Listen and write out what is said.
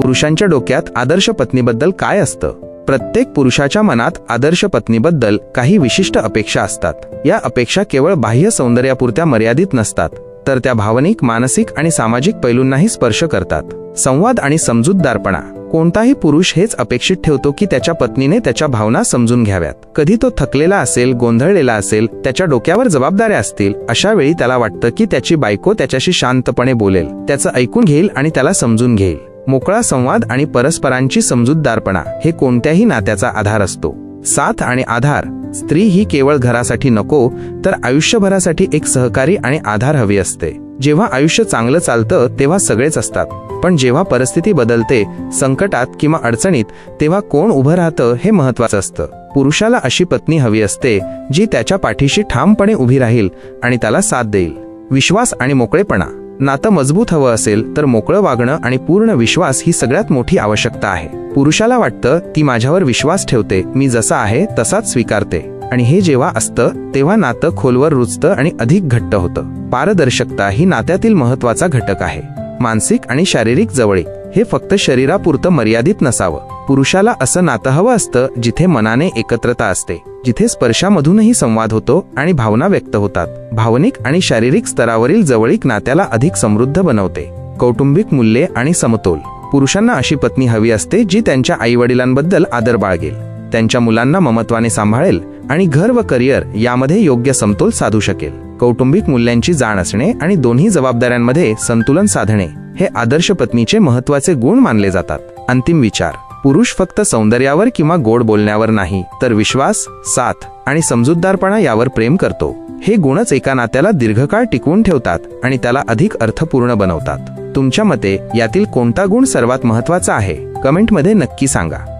पुरुषांच्या डोक्यात आदर्श पत्नीबद्दल काय असतं? प्रत्येक पुरुषाच्या मनात आदर्श पत्नीबद्दल काही विशिष्ट अपेक्षा असतात. या अपेक्षा केवळ बाह्य सौंदर्यापुरत्या मर्यादित नसतात, तर त्या भावनिक, मानसिक आणि सामाजिक पैलूंनाही स्पर्श करतात. संवाद आणि समजूतदारपणा. कोणताही पुरुष हेच अपेक्षित ठेवतो की त्याच्या पत्नीने त्याच्या भावना समजून घ्याव्यात. कधी तो थकलेला असेल, गोंधळलेला असेल, त्याच्या डोक्यावर जबाबदाऱ्या असतील, अशा वेळी त्याला वाटतं की त्याची बायको त्याच्याशी शांतपणे बोलेल, त्याचं ऐकून घेईल आणि त्याला समजून घेईल. मोकळा संवाद आणि परस्परांची समजूतदारपणा हे कोणत्याही नात्याचा आधार असतो. साथ आणि आधार. स्त्री ही केवळ घरासाठी नको, तर आयुष्यभरासाठी एक सहकारी आणि आधार हवी असते. जेव्हा आयुष्य चांगलं चालतं तेव्हा सगळेच असतात, पण जेव्हा परिस्थिती बदलते, संकटात किंवा अडचणीत, तेव्हा कोण उभं राहतं हे महत्त्वाचं असतं. पुरुषाला अशी पत्नी हवी असते जी त्याच्या पाठीशी ठामपणे उभी राहील आणि त्याला साथ देईल. विश्वास आणि मोकळेपणा. नातं मजबूत हवं असेल तर मोकळं वागणं आणि पूर्ण विश्वास ही सगळ्यात मोठी आवश्यकता आहे. पुरुषाला वाटतं ती माझ्यावर विश्वास ठेवते, मी जसा आहे तसाच स्वीकारते, आणि हे जेव्हा असतं तेव्हा नातं खोलवर रुजतं आणि अधिक घट्ट होतं. पारदर्शकता ही नात्यातील महत्त्वाचा घटक आहे. मानसिक आणि शारीरिक जवळीक हे फक्त शरीरापुरतं मर्यादित नसावं. पुरुषाला असं नातं हवं असतं जिथे मनाने एकत्रता असते, जिथे स्पर्शामधूनही संवाद होतो आणि भावना व्यक्त होतात. भावनिक आणि शारीरिक स्तरावरील जवळीक नात्याला अधिक समृद्ध बनवते. कौटुंबिक मूल्ये आणि समतोल. पुरुषांना अशी पत्नी हवी असते जी त्यांच्या आईवडिलांबद्दल आदर बाळगेल, त्यांच्या मुलांना ममत्वाने सांभाळेल आणि घर व करिअर यामध्ये योग्य समतोल साधू शकेल. कौटुंबिक मूल्यांची जाण असणे आणि दोन्ही जबाबदाऱ्यांमध्ये संतुलन साधणे हे आदर्श पत्नीचे महत्त्वाचे गुण मानले जातात. अंतिम विचार. पुरुष फक्त सौंदर्यावर किंवा गोड बोलण्यावर नाही, तर विश्वास, साथ आणि समजूतदारपणा यावर प्रेम करतो. हे गुणच एका नात्याला दीर्घकाळ टिकवून ठेवतात आणि त्याला अधिक अर्थपूर्ण बनवतात. तुमच्या मते यातील कोणता गुण सर्वात महत्त्वाचा आहे? कमेंटमध्ये नक्की सांगा.